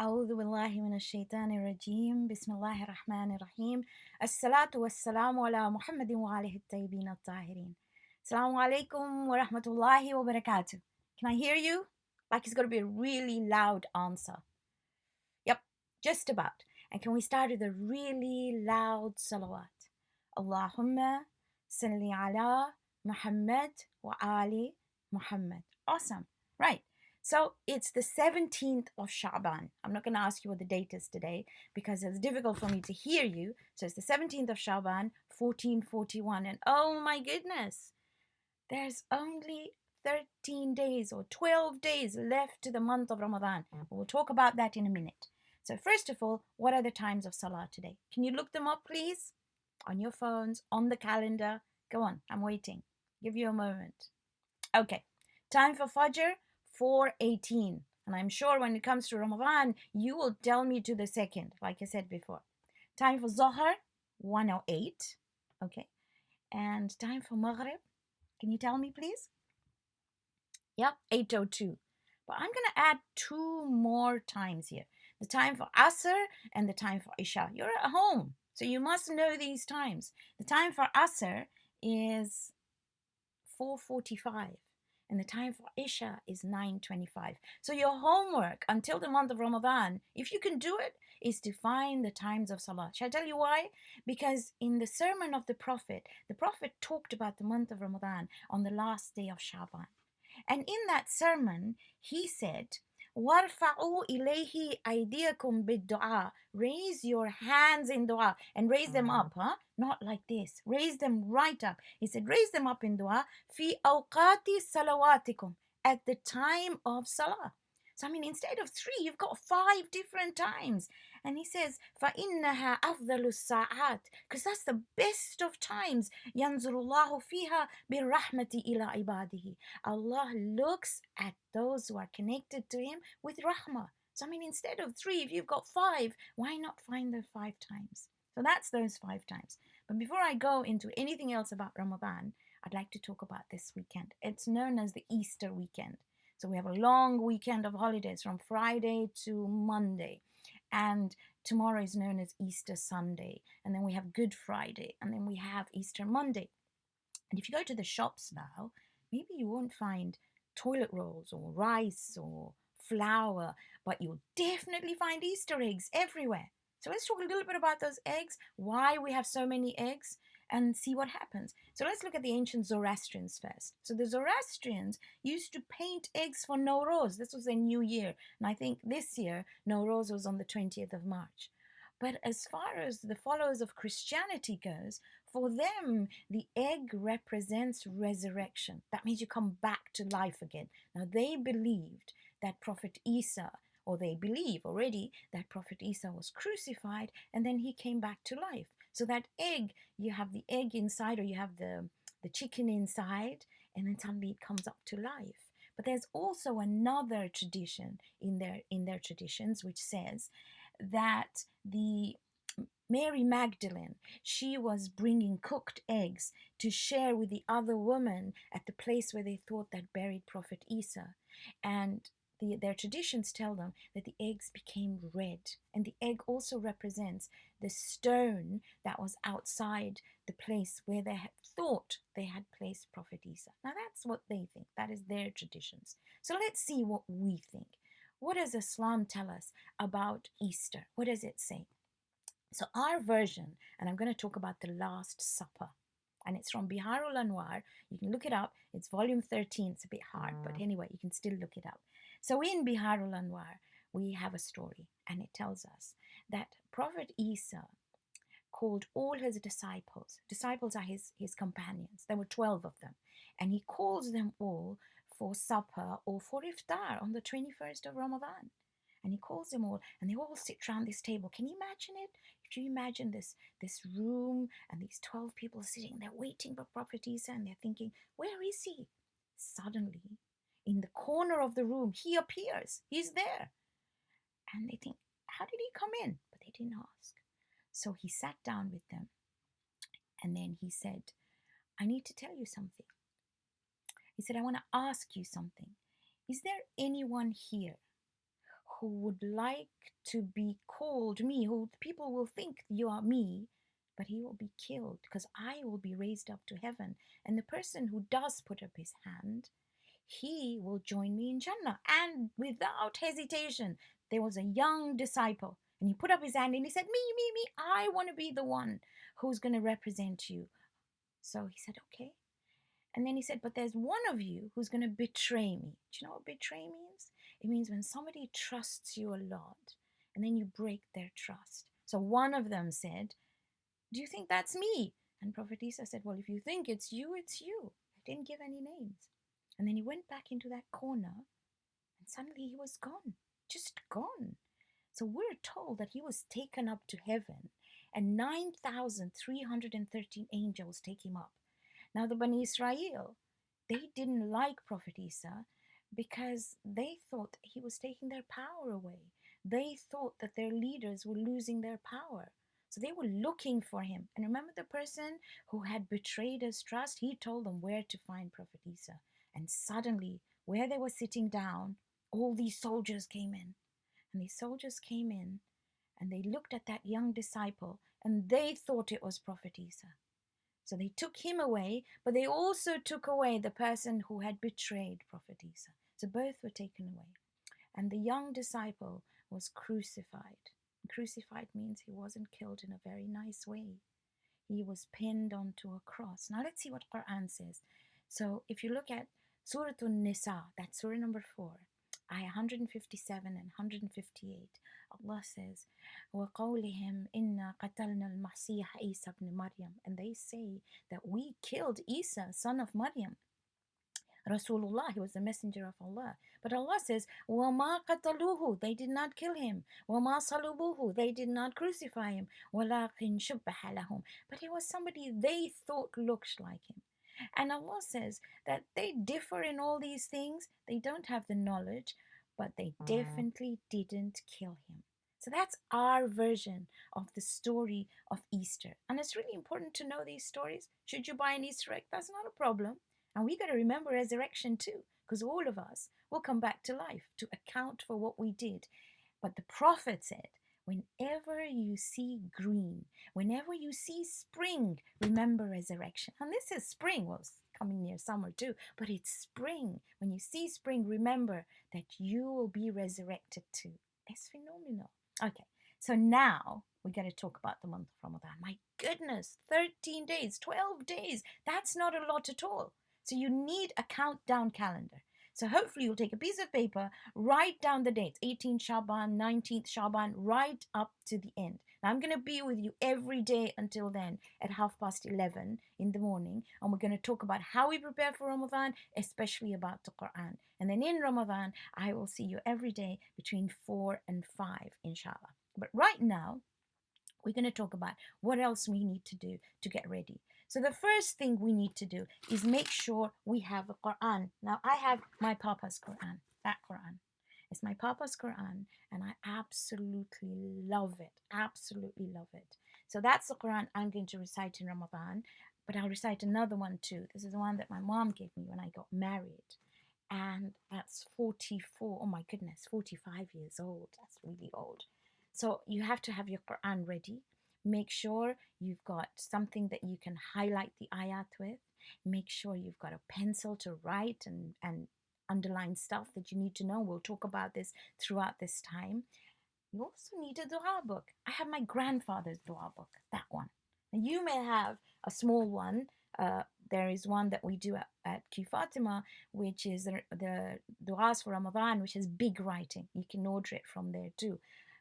أعوذ بالله من الشيطان الرجيم بسم الله الرحمن الرحيم الصلاة والسلام على محمد وآله الطيبين الطاهرين. Assalamu alaikum wa rahmatullahi wa barakatuh. Can I hear you? Like it's going to be a really loud answer. Yep, just about. And can we start with a really loud salawat? Allahumma salli ala Muhammad wa ali Muhammad. Awesome. Right. So it's the 17th of Sha'ban. I'm not going to ask you what the date is today because it's difficult for me to hear you. So it's the 17th of Sha'ban, 1441. And oh my goodness, there's only 13 days or 12 days left to the month of Ramadan. We'll talk about that in a minute. So, first of all, what are the times of Salah today? Can you look them up, please? On your phones, on the calendar. Go on, I'm waiting. Give you a moment. Okay, time for Fajr, 4:18. And I'm sure when it comes to Ramadan, you will tell me to the second, like I said before. Time for Zohar, 1:08. Okay, and time for Maghrib, can you tell me, please? Yep, 8:02. But I'm going to add two more times here. The time for Asr and the time for Isha. You're at home, so you must know these times. The time for Asr is 4:45 and the time for Isha is 9:25. So your homework until the month of Ramadan, if you can do it, is to find the times of Salah. Shall I tell you why? Because in the sermon of the Prophet talked about the month of Ramadan on the last day of Shaban. And in that sermon, he said, وَارْفَعُوا إِلَيْهِ أَيْدِيَكُمْ بِالدُّعَاء. Raise your hands in dua and raise them up, huh? Not like this. Raise them right up. He said, raise them up in dua. فِي أَوْقَاتِ صَلَوَاتِكُمْ. At the time of salah. So, I mean, instead of three, you've got five different times. And he says, فَإِنَّهَا أَفْضَلُ السَّاعَاتِ. Because that's the best of times. يَنْظُرُ اللَّهُ فِيهَا بِالرَّحْمَةِ إِلَى عِبَادِهِ. Allah looks at those who are connected to Him with rahmah. So, I mean, instead of three, if you've got five, why not find the five times? So, that's those five times. But before I go into anything else about Ramadan, I'd like to talk about this weekend. It's known as the Easter weekend. So, we have a long weekend of holidays from Friday to Monday. And tomorrow is known as Easter Sunday. And then we have Good Friday. And then we have Easter Monday. And if you go to the shops now, maybe you won't find toilet rolls or rice or flour, but you'll definitely find Easter eggs everywhere. So let's talk a little bit about those eggs, why we have so many eggs, and see what happens. So let's look at the ancient Zoroastrians first. So the Zoroastrians used to paint eggs for Nowruz. This was their new year. And I think this year, Nowruz was on the 20th of March. But as far as the followers of Christianity goes, for them, the egg represents resurrection. That means you come back to life again. Now, they believed that Prophet Isa, or they believe already that Prophet Isa was crucified and then he came back to life. So that egg, you have the egg inside, or you have the chicken inside, and then suddenly it comes up to life. But there's also another tradition in their traditions which says that the Mary Magdalene, she was bringing cooked eggs to share with the other women at the place where they thought that buried Prophet Isa. And their traditions tell them that the eggs became red. And the egg also represents the stone that was outside the place where they had thought they had placed Prophet Isa. Now that's what they think. That is their traditions. So let's see what we think. What does Islam tell us about Easter? What does it say? So our version, and I'm going to talk about the Last Supper, and it's from Biharul Anwaar. You can look it up. It's volume 13. It's a bit hard, but anyway, you can still look it up. So in Biharul Anwaar, we have a story, and it tells us that Prophet Isa called all his disciples. Disciples are his companions. There were 12 of them. And he calls them all for supper or for iftar on the 21st of Ramadan. And he calls them all, and they all sit around this table. Can you imagine it? If you imagine this room and these 12 people sitting there waiting for Prophet Isa, and they're thinking, where is he? Suddenly, in the corner of the room, he appears. He's there. And they think, how did he come in? But they didn't ask. So he sat down with them, and then he said, I need to tell you something. He said, I want to ask you something. Is there anyone here who would like to be called me, who people will think you are me, but he will be killed because I will be raised up to heaven. And the person who does put up his hand, he will join me in Jannah. And without hesitation, there was a young disciple and he put up his hand and he said, me, I want to be the one who's going to represent you. So he said, okay. And then he said, but there's one of you who's going to betray me. Do you know what betray means? It means when somebody trusts you a lot and then you break their trust. So one of them said, do you think that's me? And Prophet Isa said, well, if you think it's you, it's you. I didn't give any names. And then he went back into that corner and suddenly he was gone, just gone. So we're told that he was taken up to heaven and 9,313 angels take him up. Now, the Bani Israel, they didn't like Prophet Isa because they thought he was taking their power away. They thought that their leaders were losing their power. So they were looking for him. And remember the person who had betrayed his trust? He told them where to find Prophet Isa. And suddenly, where they were sitting down, all these soldiers came in. And these soldiers came in and they looked at that young disciple and they thought it was Prophet Isa. So they took him away, but they also took away the person who had betrayed Prophet Isa. So both were taken away. And the young disciple was crucified. Crucified means he wasn't killed in a very nice way. He was pinned onto a cross. Now let's see what Quran says. So if you look at Surah An-Nisa, that's Surah number 4, ayah 157 and 158, Allah says, وَقَوْلِهِمْ إِنَّا قَتَلْنَا الْمَسِيحَ عِيسَى ibn Maryam. And they say that we killed Isa, son of Maryam. Rasulullah, he was the messenger of Allah. But Allah says, وَمَا قَتَلُوهُ. They did not kill him. وَمَا صَلُبُوهُ. They did not crucify him. وَلَكِنْ شُبَّهَ لَهُم. But he was somebody they thought looked like him. And Allah says that they differ in all these things. They don't have the knowledge, but they definitely didn't kill him. So that's our version of the story of Easter. And it's really important to know these stories. Should you buy an Easter egg? That's not a problem. And we got to remember resurrection too, because all of us will come back to life to account for what we did. But the Prophet said, whenever you see green, whenever you see spring, remember resurrection. And this is spring. Well, it's coming near summer too, but it's spring. When you see spring, remember that you will be resurrected too. It's phenomenal. Okay, so now we got to talk about the month of Ramadan. My goodness, 13 days, 12 days. That's not a lot at all. So you need a countdown calendar. So hopefully you'll take a piece of paper, write down the dates, 18th Shaban, 19th Shaban, right up to the end. Now I'm going to be with you every day until then at 11:30 in the morning. And we're going to talk about how we prepare for Ramadan, especially about the Quran. And then in Ramadan, I will see you every day between 4 and 5, inshallah. But right now, we're going to talk about what else we need to do to get ready. So the first thing we need to do is make sure we have a Quran. Now I have my Papa's Quran, that Quran. It's my Papa's Quran and I absolutely love it. Absolutely love it. So that's the Quran I'm going to recite in Ramadan, but I'll recite another one too. This is the one that my mom gave me when I got married. And that's 44, oh my goodness, 45 years old. That's really old. So you have to have your Quran ready. Make sure you've got something that you can highlight the ayat with. Make sure you've got a pencil to write and underline stuff that you need to know. We'll talk about this throughout this time. You also need a dua book. I have my grandfather's dua book, that one. And you may have a small one. There is one that we do at Q Fatima, which is the duas for Ramadan, which is big writing. You can order it from there too.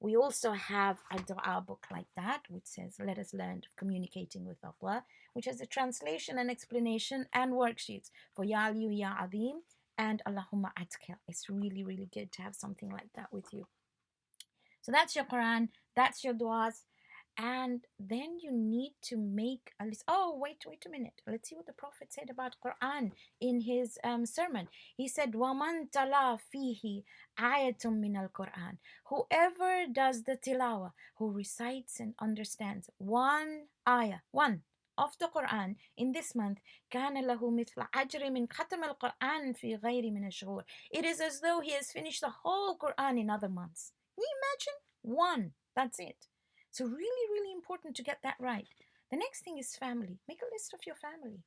We also have a dua book like that, which says, let us learn communicating with Allah, which has a translation and explanation and worksheets for Ya Aliyu Ya Azim and Allahumma Atkil. It's really, really good to have something like that with you. So that's your Quran, that's your duas. And then you need to make a list. Oh, wait a minute. Let's see what the Prophet said about Quran in his sermon. He said, وَمَنْ تَلَا فِيهِ آيَةٌ مِّنَ الْقُرْآنِ. Whoever does the tilawah, who recites and understands one ayah, one of the Quran in this month, كان له مثل أجر من ختم القرآن في غير من الشهور. It is as though he has finished the whole Quran in other months. Can you imagine? One. That's it. So really, really important to get that right. The next thing is family. Make a list of your family.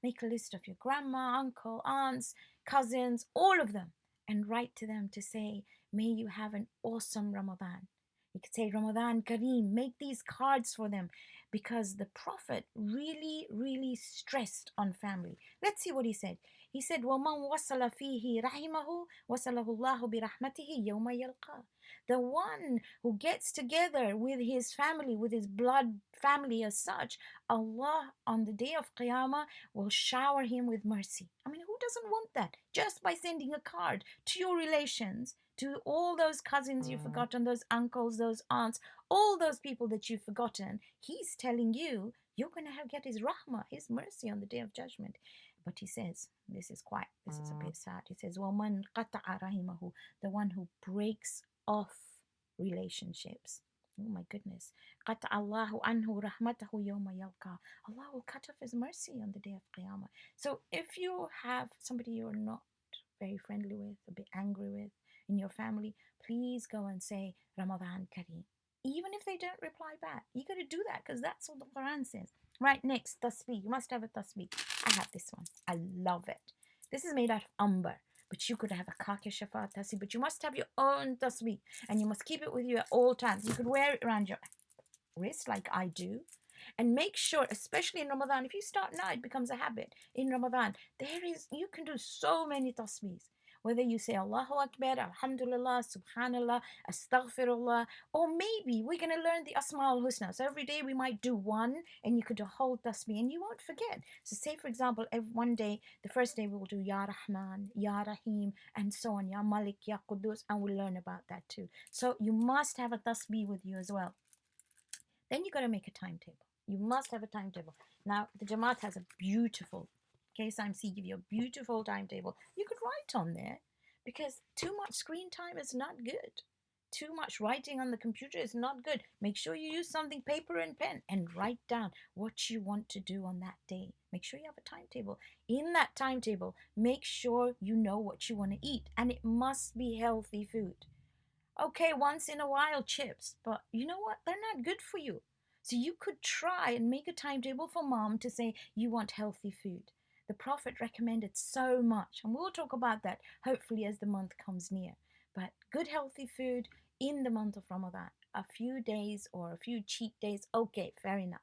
Make a list of your grandma, uncle, aunts, cousins, all of them, and write to them to say, may you have an awesome Ramadan. You could say Ramadan Kareem, make these cards for them because the Prophet really, really stressed on family. Let's see what he said. He said, وَمَنْ وَصَلَ فِيهِ رَحِمَهُ وَصَلَهُ اللَّهُ بِرَحْمَتِهِ يَوْمَ يَلْقَاهُ. The one who gets together with his family, with his blood family as such, Allah on the day of Qiyamah will shower him with mercy. I mean, who doesn't want that? Just by sending a card to your relations, to all those cousins you've forgotten, those uncles, those aunts, all those people that you've forgotten, he's telling you you're going to get his rahmah, his mercy on the day of judgment. But he says, this is a bit sad. He says, وَمَنْ قَطَعَ رَحِمَهُ, the one who breaks off relationships. Oh my goodness. قَطَعَ اللَّهُ عَنْهُ رَحْمَتَهُ يَوْمَ يَلْقَى. Allah will cut off his mercy on the day of Qiyamah. So if you have somebody you're not very friendly with, a bit angry with in your family, please go and say Ramadan Kareem. Even if they don't reply back, you got to do that because that's what the Quran says. Right, next, tasbih. You must have a tasbih. I have this one. I love it. This is made out of amber, but you could have a kake shafa tasbih, but you must have your own tasbih and you must keep it with you at all times. You could wear it around your wrist like I do. And make sure, especially in Ramadan, if you start now, it becomes a habit. In Ramadan, you can do so many tasbihs. Whether you say Allahu Akbar, Alhamdulillah, Subhanallah, Astaghfirullah, or maybe we're going to learn the Asma al Husna. So every day we might do one and you could do a whole tasbih and you won't forget. So say for example, one day, the first day we will do Ya Rahman, Ya Rahim, and so on, Ya Malik, Ya Qudus, and we'll learn about that too. So you must have a tasbih with you as well. Then you got to make a timetable. You must have a timetable. Now, the Jamaat has a beautiful, KSIMC give you a beautiful timetable. You could write on there because too much screen time is not good. Too much writing on the computer is not good. Make sure you use something, paper and pen, and write down what you want to do on that day. Make sure you have a timetable. In that timetable, make sure you know what you want to eat, and it must be healthy food. Okay, once in a while, chips, but you know what? They're not good for you. So you could try and make a timetable for mom to say you want healthy food. The Prophet recommended so much, and we'll talk about that hopefully as the month comes near. But good healthy food in the month of Ramadan. A few days or a few cheat days, okay, fair enough.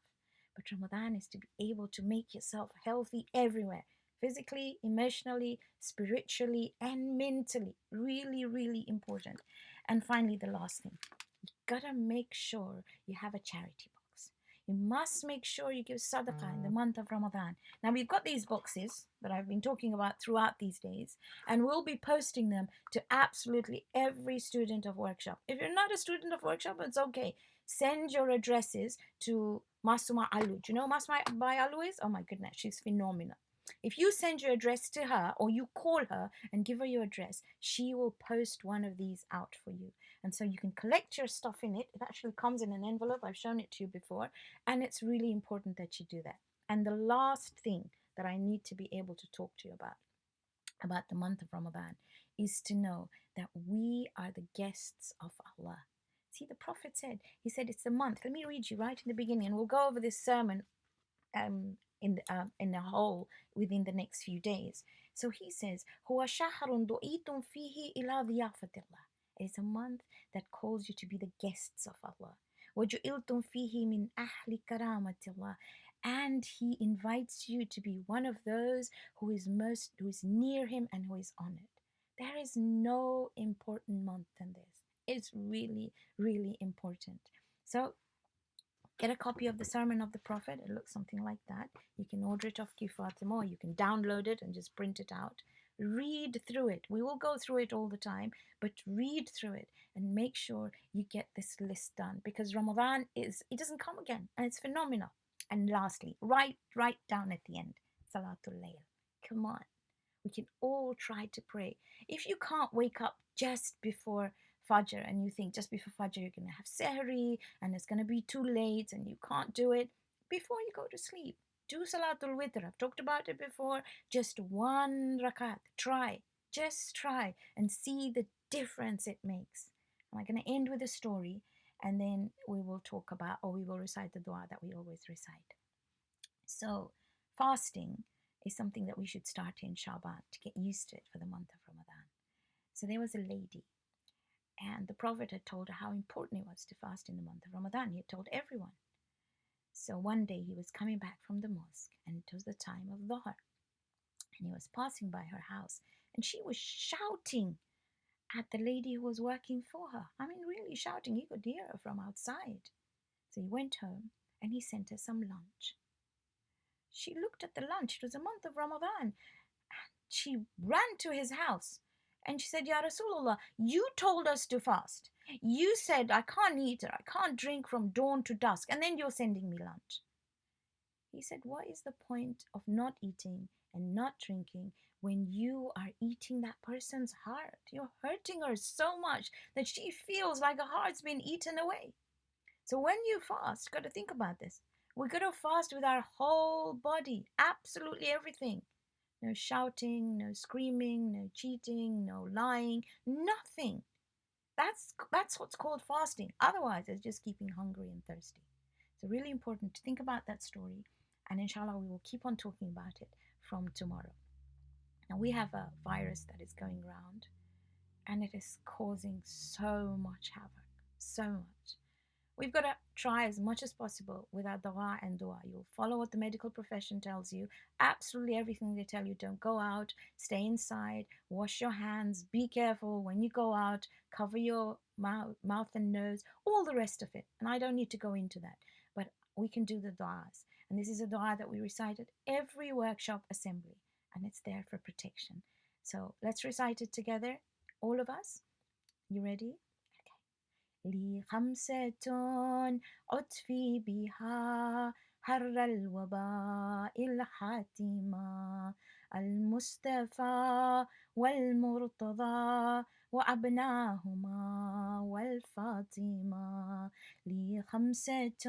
But Ramadan is to be able to make yourself healthy everywhere. Physically, emotionally, spiritually, and mentally. Really, really important. And finally, the last thing. You gotta make sure you have a charity box. You must make sure you give sadaqah in the month of Ramadan. Now, we've got these boxes that I've been talking about throughout these days, and we'll be posting them to absolutely every student of workshop. If you're not a student of workshop, it's okay. Send your addresses to Masuma Alu. Do you know Masuma Alu is? Oh my goodness, she's phenomenal. If you send your address to her or you call her and give her your address, she will post one of these out for you. And so you can collect your stuff in it. It actually comes in an envelope. I've shown it to you before. And it's really important that you do that. And the last thing that I need to be able to talk to you about the month of Ramadan, is to know that we are the guests of Allah. See, the Prophet said, he said it's the month. Let me read you right in the beginning, and we'll go over this sermon in the whole within the next few days. So he says, هو شهر دعيتم فيه إلى ضيافة الله. It is a month that calls you to be the guests of Allah. وجعلتم فيه من أهل كرامة الله. And he invites you to be one of those who is near him and who is honored. There is no important month than this. It's really, really important. So get a copy of the Sermon of the Prophet. It looks something like that. You can order it off Fatima, or you can download it and just print it out. Read through it. We will go through it all the time, but read through it and make sure you get this list done, because Ramadan it doesn't come again, and it's phenomenal. And lastly, write down at the end, Salatul Layl. Come on. We can all try to pray. If you can't wake up just before Fajr and you think just before Fajr you're going to have Sehri and it's going to be too late and you can't do it, before you go to sleep, Do Salatul Witr. I've talked about it before. Just one rakat. Try. Just try and see the difference it makes. I'm going to end with a story, and then we will talk about, or we will recite the dua that we always recite. So, fasting is something that we should start in Shaban to get used to it for the month of Ramadan. So, there was a lady, and the Prophet had told her how important it was to fast in the month of Ramadan. He had told everyone. So, one day he was coming back from the mosque, and it was the time of Dhuhr, and he was passing by her house, and she was shouting at the lady who was working for her. I mean, really shouting. He could hear her from outside. So he went home and he sent her some lunch. She looked at the lunch. It was a month of Ramadan. She ran to his house and she said, Ya Rasulullah, you told us to fast. You said I can't eat or I can't drink from dawn to dusk, and then you're sending me lunch. He said, what is the point of not eating and not drinking when you are eating that person's heart? You're hurting her so much that she feels like her heart's been eaten away. So when you fast, you've got to think about this. We're going to fast with our whole body, absolutely everything. No shouting, no screaming, no cheating, no lying, nothing. That's what's called fasting. Otherwise, it's just keeping hungry and thirsty. So really important to think about that story, and inshallah we will keep on talking about it from tomorrow. Now we have a virus that is going around, and it is causing so much havoc, so much. We've got to try as much as possible with our dua and dua. You'll follow what the medical profession tells you. Absolutely everything they tell you. Don't go out, stay inside, wash your hands, be careful when you go out, cover your mouth and nose, all the rest of it. And I don't need to go into that, but we can do the duas. And this is a dua that we recite at every workshop assembly, and it's there for protection. So let's recite it together, all of us. You ready? لي خمسة أطفي بها حر الوباء الحاتمة المصطفى والمرتضى وأبناهما والفاطمة لي خمسة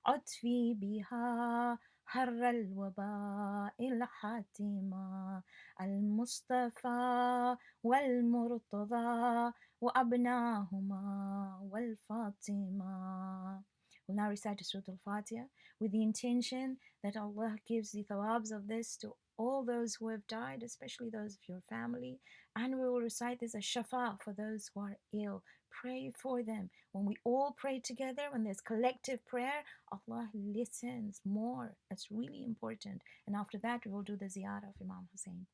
أطفي بها حر الوباء الحاتمة المصطفى والمرتضى وأبناهما والفاطمة. We'll now recite Surah Al-Fatiha with the intention that Allah gives the thawabs of this to all those who have died, especially those of your family. And we will recite this as shafa for those who are ill. Pray for them. When we all pray together, when there's collective prayer, Allah listens more. That's really important. And after that, we will do the ziyarah of Imam Hussein.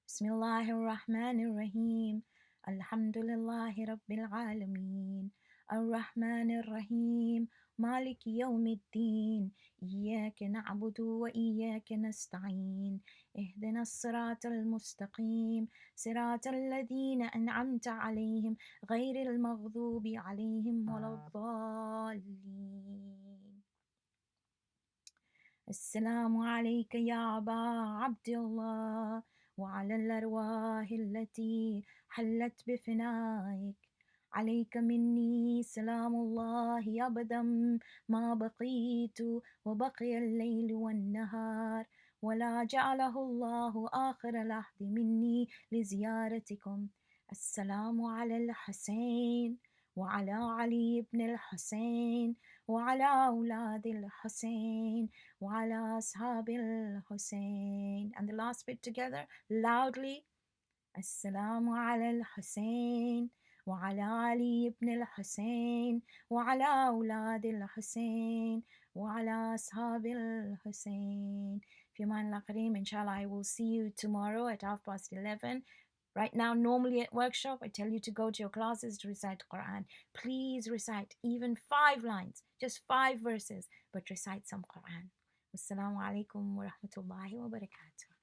Bismillahir Rahmanir Rahim. Alhamdulillahi Rabbil Alameen. Ar-Rahmanir Rahim. مالك يوم الدين إياك نعبد وإياك نستعين اهدنا الصراط المستقيم صراط الذين أنعمت عليهم غير المغضوب عليهم ولا الضالين السلام عليك يا أبا عبد الله وعلى الأرواح التي حلت بفنائك عليك مني سلام الله أبدا ما بقيت وبقي الليل والنهار ولا جعله الله آخر العهد مني لزيارتكم السلام على الحسين وعلى علي بن الحسين وعلى أولاد الحسين وعلى أصحاب الحسين. And the last bit together, loudly. السلام على الحسين وعلى علي بن الحسين وعلى أولاد الحسين وعلى أصحاب الحسين. في أمان الله قريب. Inshallah, I will see you tomorrow at 11:30. Right now, normally at workshop, I tell you to go to your classes to recite Quran. Please recite even 5 lines, just 5 verses, but recite some Quran. Wassalamu alaikum wa rahmatullahi wa barakatuh.